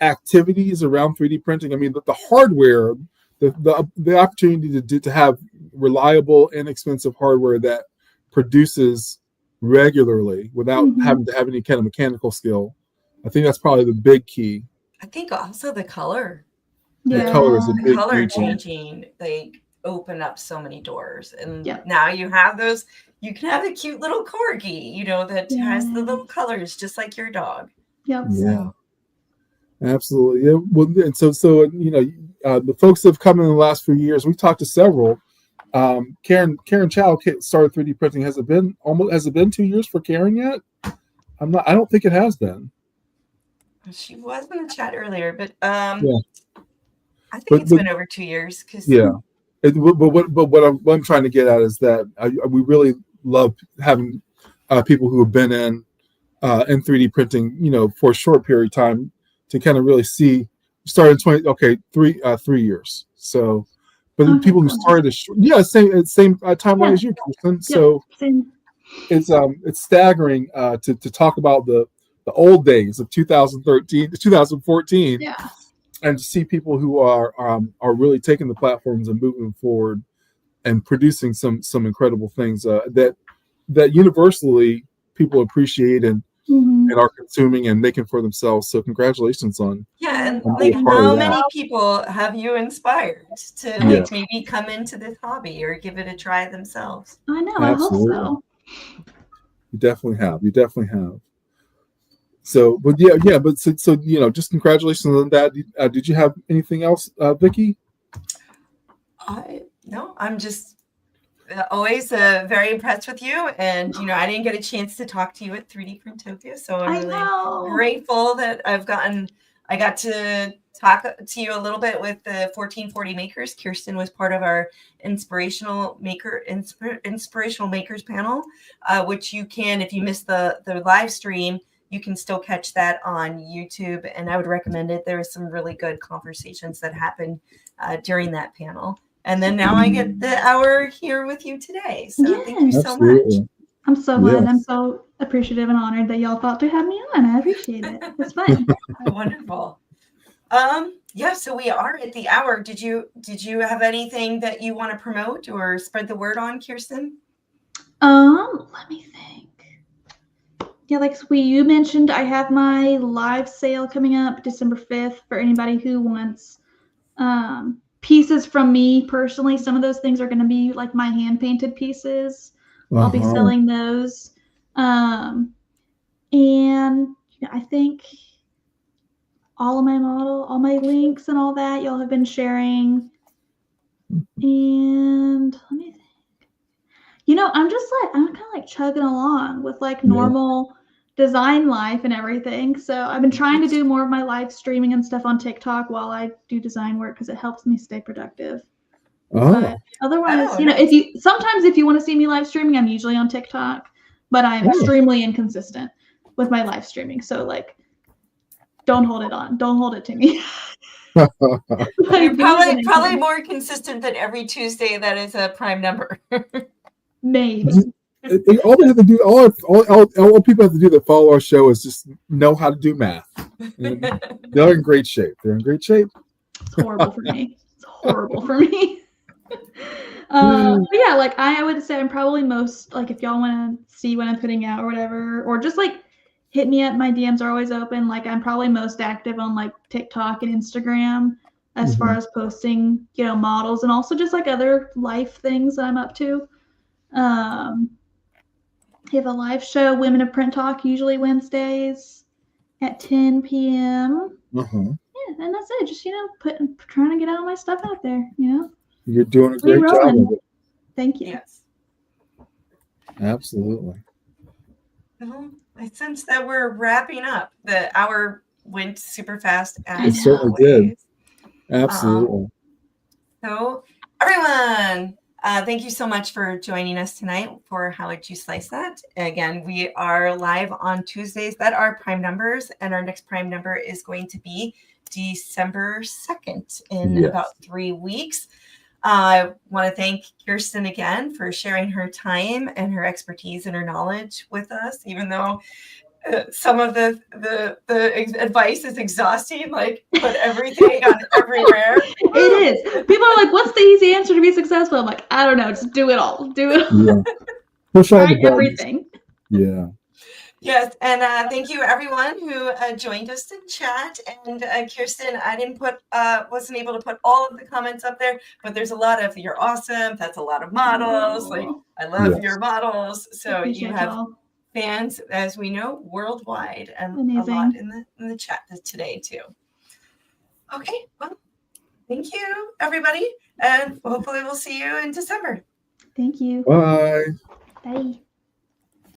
activities around 3D printing? I mean, the hardware, the opportunity to have reliable, inexpensive hardware that produces regularly without having to have any kind of mechanical skill. I think that's probably the big key. I think also the color. The color is a big color huge changing. They open up so many doors, and now you have those. You can have a cute little corgi, that has the little colors just like your dog. Yep. Yeah. Absolutely. Yeah. Well, and so the folks that have come in the last few years, we've talked to several. Karen Chow started 3D printing. Has it been 2 years for Karen yet? I don't think it has been. She was in the chat earlier, but I think it's been over 2 years. But what I'm trying to get at is that we really love having people who have been in 3D printing, for a short period of time to kind of really see. Started in 3 years. So, but people who started same timeline as you, Kirsten. So it's staggering to talk about the old days of 2013 to 2014. Yeah. And to see people who are really taking the platforms and moving forward and producing some incredible things that that universally people appreciate and Mhm. are consuming and making for themselves. So congratulations on And being like, a part of how that. many people have you inspired to Yeah. like maybe come into this hobby or give it a try themselves? I know. Absolutely. I hope so. You definitely have. You definitely have. So, but yeah, but so just congratulations on that. Did you have anything else, Vicky? No, I'm just always very impressed with you, and I didn't get a chance to talk to you at 3D Printopia, so I'm really grateful that I got to talk to you a little bit with the 1440 makers. Kirsten was part of our inspirational makers panel, which you can, if you missed the live stream, you can still catch that on YouTube, and I would recommend it. There was some really good conversations that happened during that panel. And then now I get the hour here with you today. So thank you so much. I'm so glad. I'm so appreciative and honored that y'all thought to have me on. I appreciate it. It's fun. Wonderful. Yeah, so we are at the hour. Did you have anything that you want to promote or spread the word on, Kirsten? Let me think. Yeah, like you mentioned, I have my live sale coming up December 5th for anybody who wants pieces from me personally. Some of those things are going to be like my hand painted pieces. I'll be selling those. And I think all my links and all that y'all have been sharing. And let me think. I'm kind of like chugging along with like normal design life and everything. So I've been trying to do more of my live streaming and stuff on TikTok while I do design work because it helps me stay productive. But otherwise, if you want to see me live streaming, I'm usually on TikTok, but I'm extremely inconsistent with my live streaming. So like, don't hold it to me. You're probably more consistent than every Tuesday that is a prime number. Maybe. All they have to do, all people have to do that follow our show is just know how to do math. And they're in great shape. It's horrible for me. But yeah, like I would say I'm probably most, like, if y'all want to see what I'm putting out or whatever, or just like hit me up. My DMs are always open. Like I'm probably most active on like TikTok and Instagram as far as posting, models and also just like other life things that I'm up to. We have a live show, Women of Print Talk, usually Wednesdays at 10 p.m. Yeah, and that's it. Just, trying to get all my stuff out there, You're doing a great job of it. Thank you. Yes. Absolutely. Well, I sense that we're wrapping up. The hour went super fast. It certainly did. Absolutely. So, everyone, thank you so much for joining us tonight for How Would You Slice That? Again, we are live on Tuesdays that are prime numbers, and our next prime number is going to be December 2nd in about 3 weeks. I want to thank Kirsten again for sharing her time and her expertise and her knowledge with us, even though some of the advice is exhausting, like put everything on everywhere. It is. People are like, what's the easy answer to be successful? I'm like, I don't know. Just do it all. Yeah. Push all the buttons. Everything. Yeah. Yes, and thank you everyone who joined us in chat. And Kirsten, I wasn't able to put all of the comments up there, but there's a lot of "you're awesome." That's a lot of models. Like I love your models. So you have fans, as we know, worldwide, and a lot in the chat today too. Okay, well, thank you everybody, and hopefully we'll see you in December. Thank you. Bye. Bye.